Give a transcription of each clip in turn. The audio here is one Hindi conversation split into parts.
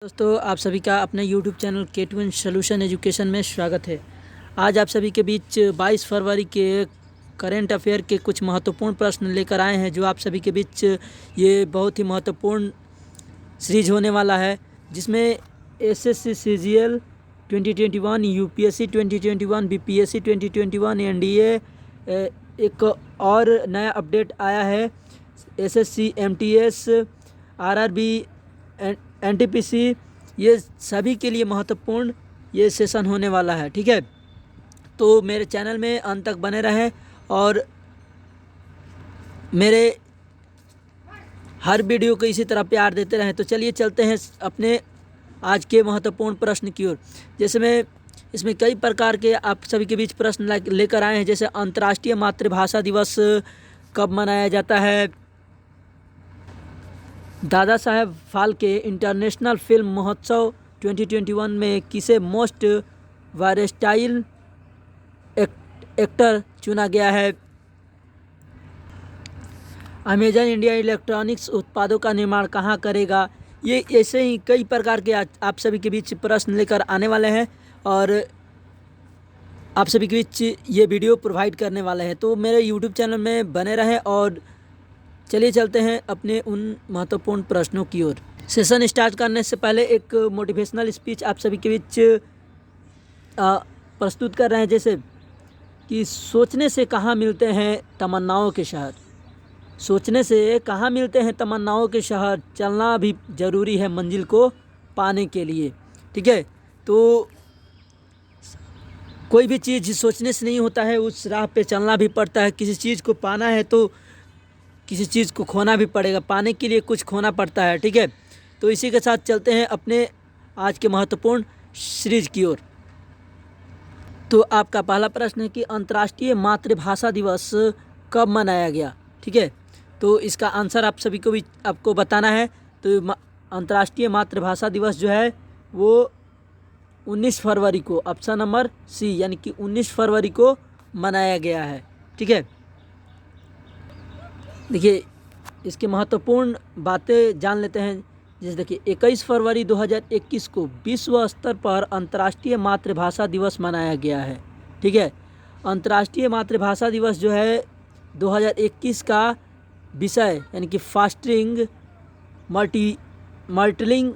दोस्तों, आप सभी का अपने YouTube channel K2N solution education में स्वागत है। आज आप सभी के बीच 22 फरवरी के करेंट अफेयर के कुछ महत्वपूर्ण प्रश्न लेकर आए हैं, जो आप सभी के बीच ये बहुत ही महत्वपूर्ण सीरीज होने वाला है, जिसमें SSC CGL 2021, UPSC 2021, BPSC 2021, NDA एक और नया अपडेट आया है, SSC MTS, RRB, NTPC, ये सभी के लिए महत्वपूर्ण ये सेशन होने वाला है। ठीक है, तो मेरे चैनल में अंत तक बने रहें और मेरे हर वीडियो को इसी तरह प्यार देते रहें। तो चलिए चलते हैं अपने आज के महत्वपूर्ण प्रश्न की ओर। जैसे मैं इसमें कई प्रकार के आप सभी के बीच प्रश्न लेकर आए हैं, जैसे अंतर्राष्ट्रीय मातृभाषा दिवस कब मनाया जाता है, दादा साहेब फाल्के इंटरनेशनल फिल्म महोत्सव 2021 में किसे मोस्ट वर्सेटाइल एक्टर चुना गया है, अमेजन इंडिया इलेक्ट्रॉनिक्स उत्पादों का निर्माण कहाँ करेगा। ये ऐसे ही कई प्रकार के आप सभी के बीच प्रश्न लेकर आने वाले हैं और आप सभी के बीच ये वीडियो प्रोवाइड करने वाले हैं। तो मेरे YouTube चैनल में बने रहें और चलिए चलते हैं अपने उन महत्वपूर्ण प्रश्नों की ओर। सेशन स्टार्ट करने से पहले एक मोटिवेशनल स्पीच आप सभी के बीच प्रस्तुत कर रहे हैं, जैसे कि सोचने से कहाँ मिलते हैं तमन्नाओं के शहर, सोचने से कहाँ मिलते हैं तमन्नाओं के शहर, चलना भी ज़रूरी है मंजिल को पाने के लिए। ठीक है, तो कोई भी चीज़ सोचने से नहीं होता है, उस राह पे चलना भी पड़ता है। किसी चीज़ को पाना है तो किसी चीज़ को खोना भी पड़ेगा, पाने के लिए कुछ खोना पड़ता है। ठीक है, तो इसी के साथ चलते हैं अपने आज के महत्वपूर्ण सीरीज की ओर। तो आपका पहला प्रश्न है कि अंतर्राष्ट्रीय मातृभाषा दिवस कब मनाया गया। ठीक है, तो इसका आंसर आप सभी को भी आपको बताना है। तो अंतर्राष्ट्रीय मातृभाषा दिवस जो है वो 19 फरवरी को, ऑप्शन नंबर सी, यानी कि 19 फरवरी को मनाया गया है। ठीक है, देखिए इसके महत्वपूर्ण बातें जान लेते हैं। जैसे देखिए 21 फरवरी 2021 को विश्व स्तर पर अंतर्राष्ट्रीय मातृभाषा दिवस मनाया गया है। ठीक है, अंतर्राष्ट्रीय मातृभाषा दिवस जो है 2021 का विषय यानी कि फास्टरिंग मल्टीलिंग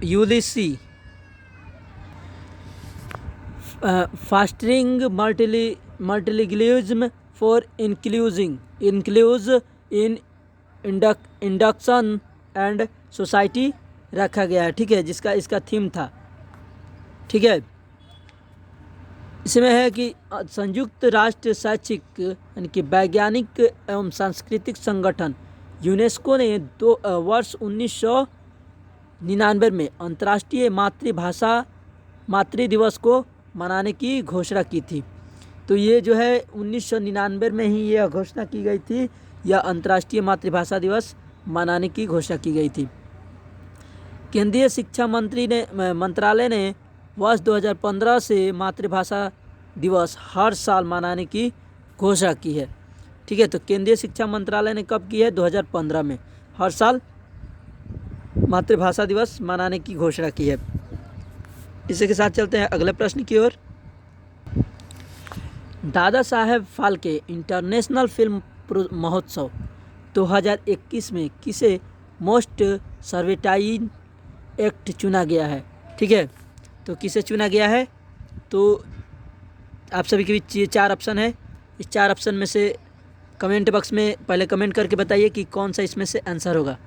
यूलिसी fostering multilingualism for inclusion in induction and society रखा गया है। ठीक है, जिसका इसका थीम था। ठीक है, इसमें है कि संयुक्त राष्ट्र शैक्षिक यानी कि वैज्ञानिक एवं सांस्कृतिक संगठन यूनेस्को ने वर्ष 1999 में अंतर्राष्ट्रीय मातृ दिवस को मनाने की घोषणा की थी। तो ये जो है 1999 में ही यह घोषणा की गई थी, या अंतर्राष्ट्रीय मातृभाषा दिवस मनाने की घोषणा की गई थी। केंद्रीय शिक्षा मंत्रालय ने वर्ष 2015 से मातृभाषा दिवस हर साल मनाने की घोषणा की है। ठीक है, तो केंद्रीय शिक्षा मंत्रालय ने कब की है, 2015 में हर साल मातृभाषा दिवस मनाने की घोषणा की है। इसी के साथ चलते हैं अगले प्रश्न की ओर। दादा साहेब फाल्के इंटरनेशनल फिल्म महोत्सव 2021 में किसे मोस्ट सर्वेटाइन एक्ट चुना गया है। ठीक है, तो किसे चुना गया है, तो आप सभी के बीच ये 4 ऑप्शन है। इस 4 ऑप्शन में से कमेंट बॉक्स में पहले कमेंट करके बताइए कि कौन सा इसमें से आंसर होगा।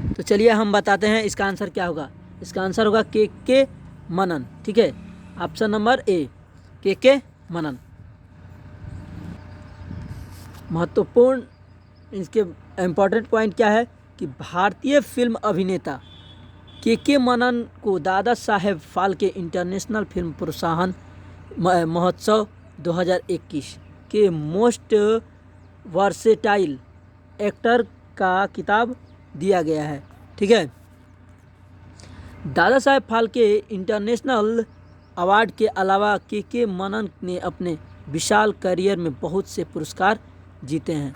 तो चलिए हम बताते हैं इसका आंसर क्या होगा। इसका आंसर होगा के मनन। ठीक है, ऑप्शन नंबर ए, के मनन। महत्वपूर्ण इसके इम्पोर्टेंट पॉइंट क्या है कि भारतीय फिल्म अभिनेता के मनन को दादा साहेब फाल्के इंटरनेशनल फिल्म प्रोत्साहन महोत्सव 2021 के मोस्ट वर्सेटाइल एक्टर का खिताब दिया गया है। ठीक है, दादा साहेब फाल्के इंटरनेशनल अवार्ड के अलावा के मनन ने अपने विशाल करियर में बहुत से पुरस्कार जीते हैं।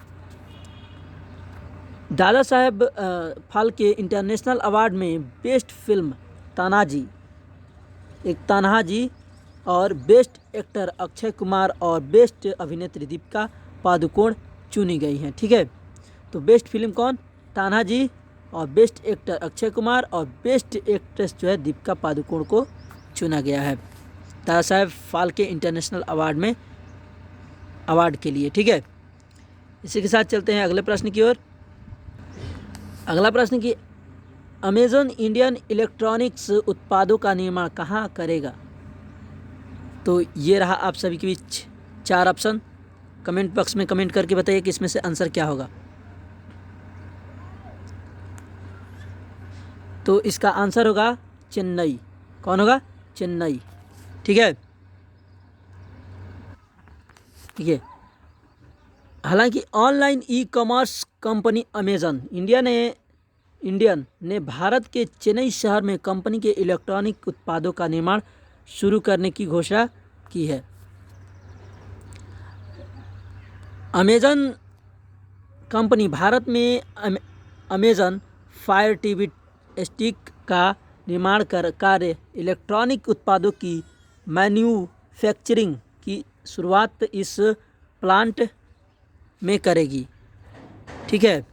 दादा साहेब फाल्के इंटरनेशनल अवार्ड में बेस्ट फिल्म तानाजी और बेस्ट एक्टर अक्षय कुमार और बेस्ट अभिनेत्री दीपिका पादुकोण चुनी गई हैं। ठीक है, तो बेस्ट फिल्म कौन? तानाजी, और बेस्ट एक्टर अक्षय कुमार और बेस्ट एक्ट्रेस जो है दीपिका पादुकोण को चुना गया है दादा साहेब फाल्के इंटरनेशनल अवार्ड के लिए। ठीक है, इसी के साथ चलते हैं अगले प्रश्न की ओर। अगला प्रश्न कि अमेज़न इंडियन इलेक्ट्रॉनिक्स उत्पादों का निर्माण कहाँ करेगा? तो ये रहा आप सभी के बीच 4 ऑप्शन। कमेंट बॉक्स में कमेंट करके बताइए कि इसमें से आंसर क्या होगा। तो इसका आंसर होगा चेन्नई। कौन होगा? चेन्नई। ठीक है, ठीक है। हालांकि online e commerce company Amazon Indian ने भारत के चेन्नई शहर में कंपनी के इलेक्ट्रॉनिक उत्पादों का निर्माण शुरू करने की घोषणा की है। अमेज़न कंपनी भारत में अमेज़न फायर टीवी स्टिक का निर्माण कार्य इलेक्ट्रॉनिक उत्पादों की मैन्युफैक्चरिंग की शुरुआत इस प्लांट में करेगी। ठीक है,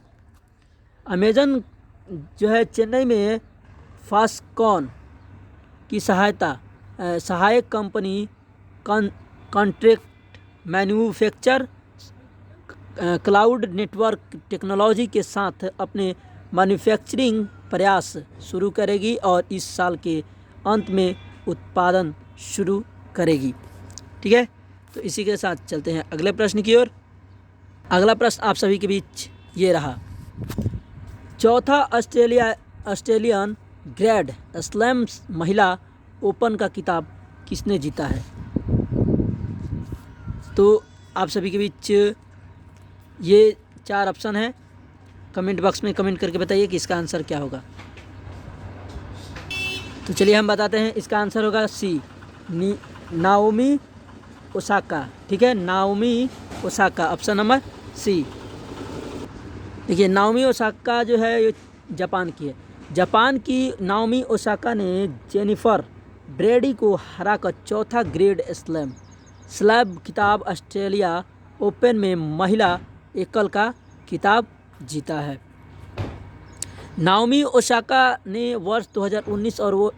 अमेज़न जो है चेन्नई में फॉक्सकॉन की सहायक company contract manufacture cloud network technology के साथ अपने मैन्युफैक्चरिंग प्रयास शुरू करेगी और इस साल के अंत में उत्पादन शुरू करेगी। ठीक है, तो इसी के साथ चलते हैं अगले प्रश्न की ओर। अगला प्रश्न आप सभी के बीच ये रहा। चौथा ऑस्ट्रेलियन ग्रैंड स्लैम महिला ओपन का खिताब किसने जीता है? तो आप सभी के बीच ये 4 ऑप्शन हैं। कमेंट बॉक्स में कमेंट करके बताइए कि इसका आंसर क्या होगा। तो चलिए हम बताते हैं, इसका आंसर होगा सी, नाओमी ओसाका। ठीक है, Naomi Osaka, option number C. देखिए, नाओमी ओसाका जो है ये जापान की है। जापान की नाओमी ओसाका ने जेनिफर ब्रेडी को हराकर चौथा ग्रैंड स्लैम खिताब ऑस्ट्रेलिया ओपन में महिला एकल का खिताब जीता है। नाओमी ओसाका ने वर्ष 2019 और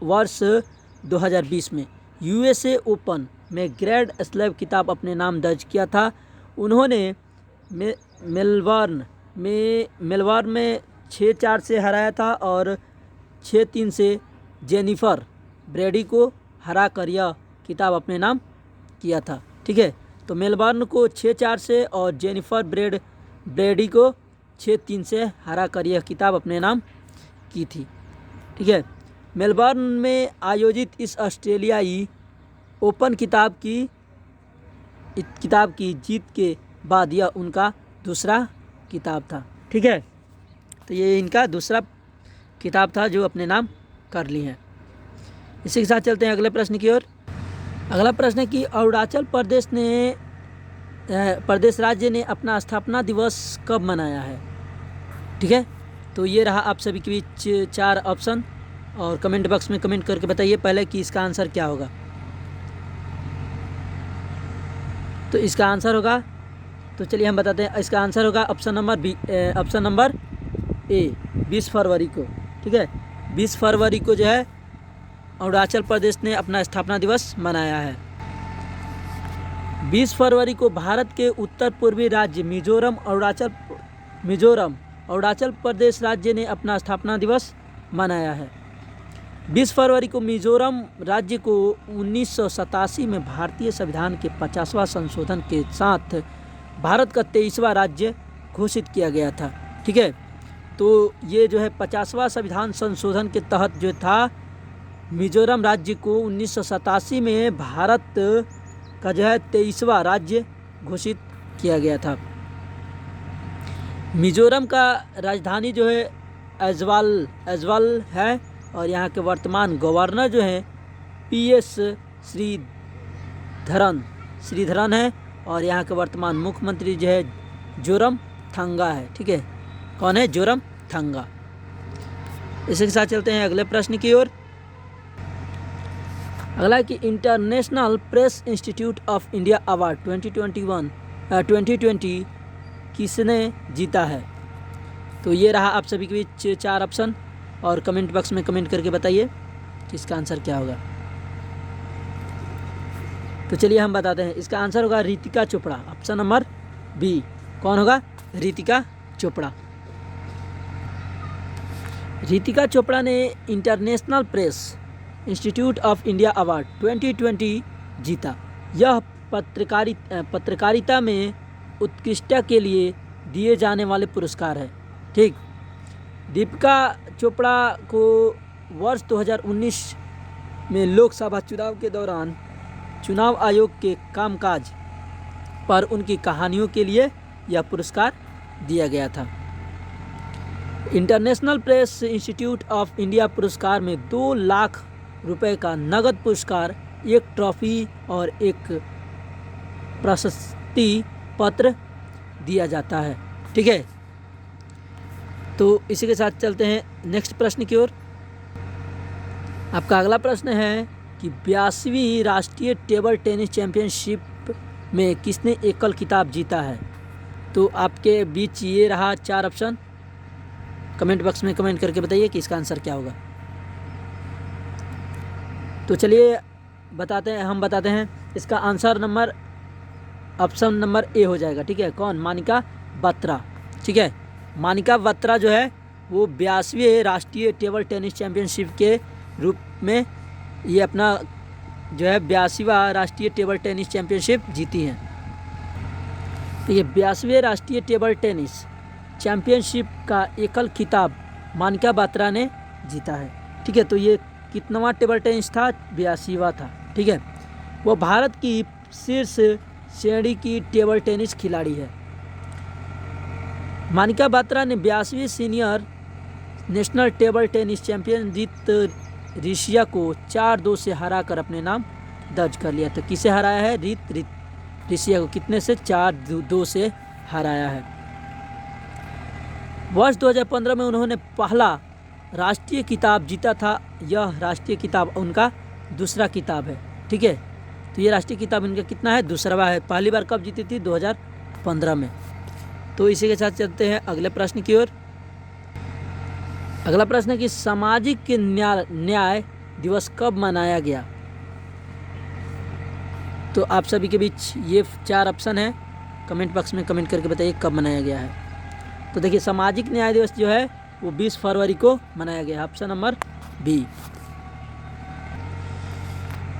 वर्ष 2020 में यूएसए ओपन में ग्रैंड स्लैम खिताब अपने नाम दर्ज किया था। उन्होंने मेलबर्न में 6-4 से हराया था और 6-3 से जेनिफर ब्रेडी को हरा कर यह खिताब अपने नाम किया था। ठीक है, तो मेलबर्न को 6-4 से और जेनिफर ब्रेडी को 6-3 से हरा कर यह किताब अपने नाम की थी। ठीक है, मेलबर्न में आयोजित इस ऑस्ट्रेलियाई ओपन किताब की जीत के बाद यह उनका दूसरा किताब था। ठीक है, तो ये इनका दूसरा किताब था जो अपने नाम कर ली हैं। इसी के साथ चलते हैं अगले प्रश्न की ओर। अगला प्रश्न है कि अरुणाचल प्रदेश राज्य ने अपना स्थापना दिवस कब मनाया है? ठीक है, तो ये रहा आप सभी के बीच 4 ऑप्शन और कमेंट बॉक्स में कमेंट करके बताइए पहले कि इसका आंसर क्या होगा। तो इसका आंसर होगा, तो चलिए हम बताते हैं, इसका आंसर होगा ऑप्शन नंबर ए, 20 फरवरी को। ठीक है, 20 फरवरी को जो है अरुणाचल प्रदेश ने अपना स्थापना दिवस मनाया है। 20 फरवरी को भारत के उत्तर पूर्वी राज्य मिजोरम अरुणाचल प्रदेश राज्य ने अपना स्थापना दिवस मनाया है। 20 फरवरी को मिजोरम राज्य को 1987 में भारतीय संविधान के 50वां संशोधन के साथ भारत का 23वां राज्य घोषित किया गया था। ठीक है, तो ये जो है 50वां संविधान संशोधन के तहत जो था मिजोरम राज्य को 1987 में भारत का जो है 23वां राज्य घोषित किया गया था। मिजोरम का राजधानी जो है ऐज्वाल है और यहाँ के वर्तमान गवर्नर जो हैं PS श्रीधरन है और यहाँ के वर्तमान मुख्यमंत्री जो है जोरमथंगा है। ठीक है, कौन है? जोरमथंगा। इसी के साथ चलते हैं अगले प्रश्न की ओर। अगला है कि international press institute of India award 2020 किसने जीता है? तो ये रहा आप सभी के बीच 4 ऑप्शन, और कमेंट बॉक्स में कमेंट करके बताइए कि इसका आंसर क्या होगा। तो चलिए हम बताते हैं, इसका आंसर होगा Ritika Chopra, option number B. कौन होगा? रितिका चोपड़ा। रितिका चोपड़ा ने international press institute of India award 2020 जीता। यह पत्रकारिता में उत्कृष्टता के लिए दिए जाने वाले पुरस्कार है। ठीक, दीपिका चोपड़ा को वर्ष 2019 में लोकसभा चुनाव के दौरान चुनाव आयोग के कामकाज पर उनकी कहानियों के लिए यह पुरस्कार दिया गया था। International press institute of India पुरस्कार में 2 लाख रुपए का नगद पुरस्कार, 1 ट्रॉफी और 1 प्रशस्ति पत्र दिया जाता है। ठीक है, तो इसी के साथ चलते हैं नेक्स्ट प्रश्न की ओर। आपका अगला प्रश्न है कि 82वीं राष्ट्रीय टेबल टेनिस चैंपियनशिप में किसने एकल खिताब जीता है? तो आपके बीच ये रहा 4 ऑप्शन, कमेंट बॉक्स में कमेंट करके बताइए कि इसका आंसर क्या होगा। तो चलिए हम बताते हैं, इसका आंसर ऑप्शन नंबर ए हो जाएगा। ठीक है, कौन? मानिका बत्रा। ठीक है, मानिका बत्रा जो है वो 82वें राष्ट्रीय टेबल टेनिस चैंपियनशिप के रूप में ये अपना जो है 82वां राष्ट्रीय टेबल टेनिस चैंपियनशिप जीती हैं। तो ये 82वें राष्ट्रीय टेबल टेनिस चैंपियनशिप का एकल खिताब मानिका बत्रा ने जीता है। ठीक है, तो ये कितनावां टेबल टेनिस था? 82वां था। ठीक है, वो भारत की शीर्ष श्रेणी की टेबल टेनिस खिलाड़ी है। मानिका बत्रा ने 82वीं senior national table tennis champion Reeth Rishya को 4-2 से हराकर अपने नाम दर्ज कर लिया। तो किसे हराया है? रित ऋषिया को कितने से? 4-2 से हराया है। वर्ष 2015 में उन्होंने पहला राष्ट्रीय खिताब जीता था। यह राष्ट्रीय खिताब उनका दूसरा खिताब है। ठीक है, तो ये राष्ट्रीय खिताब इनका कितना है? दूसरा है। पहली बार कब जीती थी? 2015 में। तो इसी के साथ चलते हैं अगले प्रश्न की ओर। अगला प्रश्न है कि सामाजिक न्याय दिवस कब मनाया गया? तो आप सभी के बीच ये 4 ऑप्शन है, कमेंट बॉक्स में कमेंट करके बताइए कब मनाया गया है। तो देखिए, सामाजिक न्याय दिवस जो है वो 20 फरवरी को मनाया गया, ऑप्शन नंबर बी।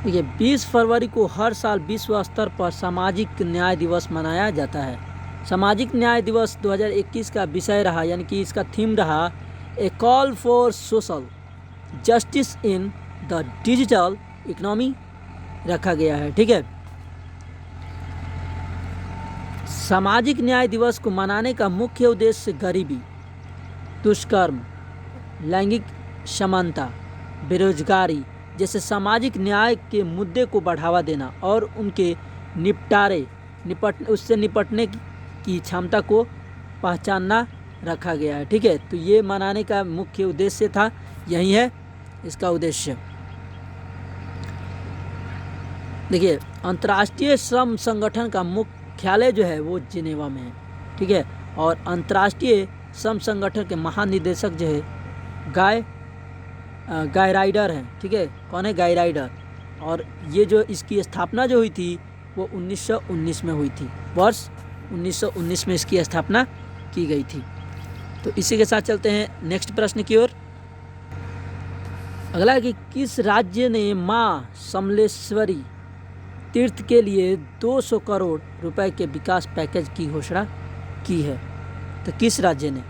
देखिए, 20 फरवरी को हर साल विश्व स्तर पर सामाजिक न्याय दिवस मनाया जाता है। सामाजिक न्याय दिवस 2021 का विषय रहा, यानी कि इसका थीम रहा a call for social justice in the digital economy रखा गया है। ठीक है, सामाजिक न्याय दिवस को मनाने का मुख्य उद्देश्य गरीबी, दुष्कर्म, लैंगिक समानता, बेरोजगारी जैसे सामाजिक न्याय के मुद्दे को बढ़ावा देना और उनके उससे निपटने की क्षमता को पहचानना रखा गया है। ठीक है, तो ये मनाने का मुख्य उद्देश्य था, यही है इसका उद्देश्य। देखिए, अंतर्राष्ट्रीय श्रम संगठन का मुख्यालय जो है वो जिनेवा में है। ठीक है, और अंतर्राष्ट्रीय श्रम संगठन के महानिदेशक जो है गाय राइडर हैं। ठीक है, कौन है? गाय राइडर। और ये जो इसकी स्थापना जो हुई थी वो 1919 में हुई थी, वर्ष 1919 में इसकी स्थापना की गई थी। तो इसी के साथ चलते हैं नेक्स्ट प्रश्न की ओर। अगला है कि किस राज्य ने मां समलेश्वरी तीर्थ के लिए 200 करोड़ रुपए के विकास पैकेज की घोषणा की है? तो किस राज्य ने?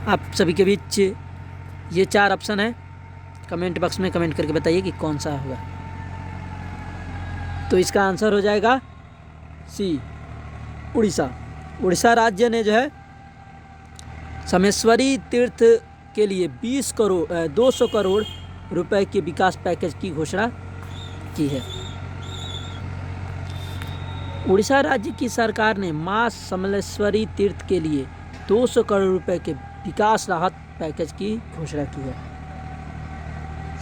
आप सभी के बीच ये 4 ऑप्शन है, कमेंट बॉक्स में कमेंट करके बताइए कि कौन सा होगा। तो इसका आंसर हो जाएगा सी, उड़ीसा। उड़ीसा राज्य ने जो है समेश्वरी तीर्थ के लिए 200 करोड़ रुपए के विकास पैकेज की घोषणा की है। उड़ीसा राज्य की सरकार ने मां समलेश्वरी तीर्थ के लिए 200 करोड़ रुपए के विकास राहत पैकेज की घोषणा की है।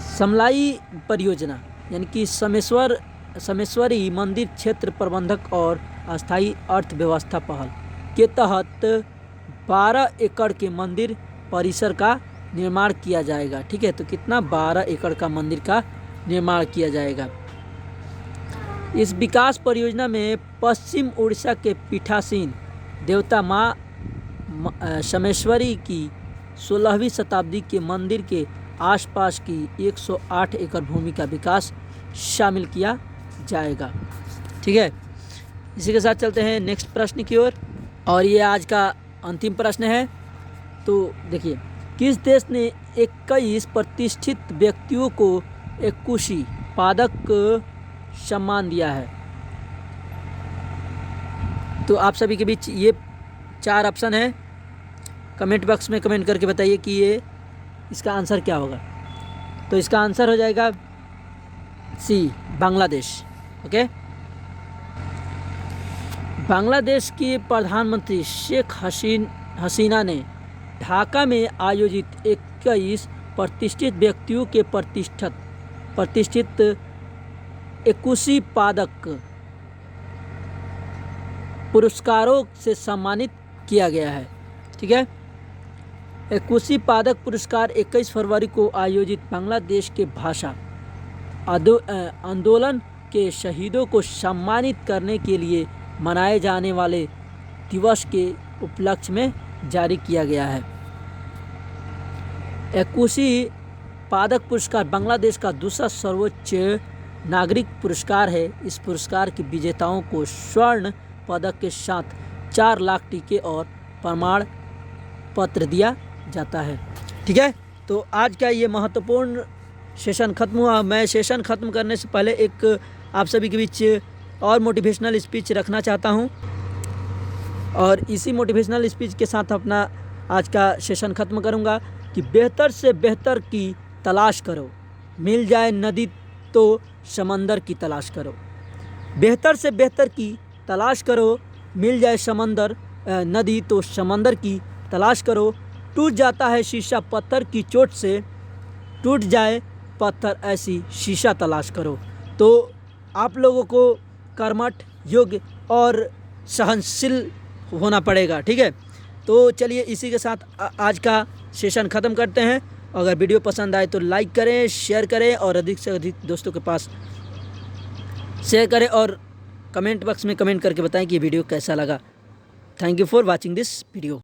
समलाई परियोजना यानी कि समेश्वरी मंदिर क्षेत्र प्रबंधक और अस्थायी अर्थव्यवस्था पहल के तहत 12 एकड़ के मंदिर परिसर का निर्माण किया जाएगा। ठीक है, तो कितना 12 एकड़ का मंदिर का निर्माण किया जाएगा। इस विकास परियोजना में पश्चिम उड़ीसा के पीठासीन देवता मां समेश्वरी की 16वीं शताब्दी के मंदिर के आसपास की 108 एकड़ भूमि का विकास शामिल किया जाएगा। ठीक है, इसी के साथ चलते हैं नेक्स्ट प्रश्न की ओर, और ये आज का अंतिम प्रश्न है। तो देखिए, किस देश ने 21 प्रतिष्ठित व्यक्तियों को एकुशी पदक सम्मान दिया है? तो आप सभी के बीच ये 4 ऑप्शन है, कमेंट बॉक्स में कमेंट करके बताइए कि ये इसका आंसर क्या होगा। तो इसका आंसर हो जाएगा सी, बांग्लादेश। ओके, बांग्लादेश की प्रधानमंत्री शेख हसीना ने ढाका में आयोजित 21 प्रतिष्ठित व्यक्तियों के प्रतिष्ठित एकुशी पदक पुरस्कारों से सम्मानित किया गया है। ठीक है, एकुशी पदक पुरस्कार 21 फरवरी को आयोजित बांग्लादेश के भाषा आंदोलन के शहीदों को सम्मानित करने के लिए मनाए जाने वाले दिवस के उपलक्ष्य में जारी किया गया है। एकुशी पदक पुरस्कार बांग्लादेश का दूसरा सर्वोच्च नागरिक पुरस्कार है। इस पुरस्कार के विजेताओं को स्वर्ण पदक के साथ 4 लाख टीके और प्रमाण पत्र दिया जाता है। ठीक है, तो आज का ये महत्वपूर्ण सेशन खत्म हुआ। मैं सेशन खत्म करने से पहले एक आप सभी के बीच और मोटिवेशनल स्पीच रखना चाहता हूँ, और इसी मोटिवेशनल स्पीच के साथ अपना आज का सेशन खत्म करूँगा कि बेहतर से बेहतर की तलाश करो, मिल जाए नदी तो समंदर की तलाश करो। बेहतर से बेहतर की तलाश करो, मिल जाए नदी तो समंदर की तलाश करो। टूट जाता है शीशा पत्थर की चोट से, टूट जाए पत्थर ऐसी शीशा तलाश करो। तो आप लोगों को कर्मठ, योग्य और सहनशील होना पड़ेगा। ठीक है, तो चलिए इसी के साथ आज का सेशन ख़त्म करते हैं। अगर वीडियो पसंद आए तो लाइक करें, शेयर करें और अधिक से अधिक दोस्तों के पास शेयर करें, और कमेंट बॉक्स में कमेंट करके बताएं कि ये वीडियो कैसा लगा। Thank you for watching this video.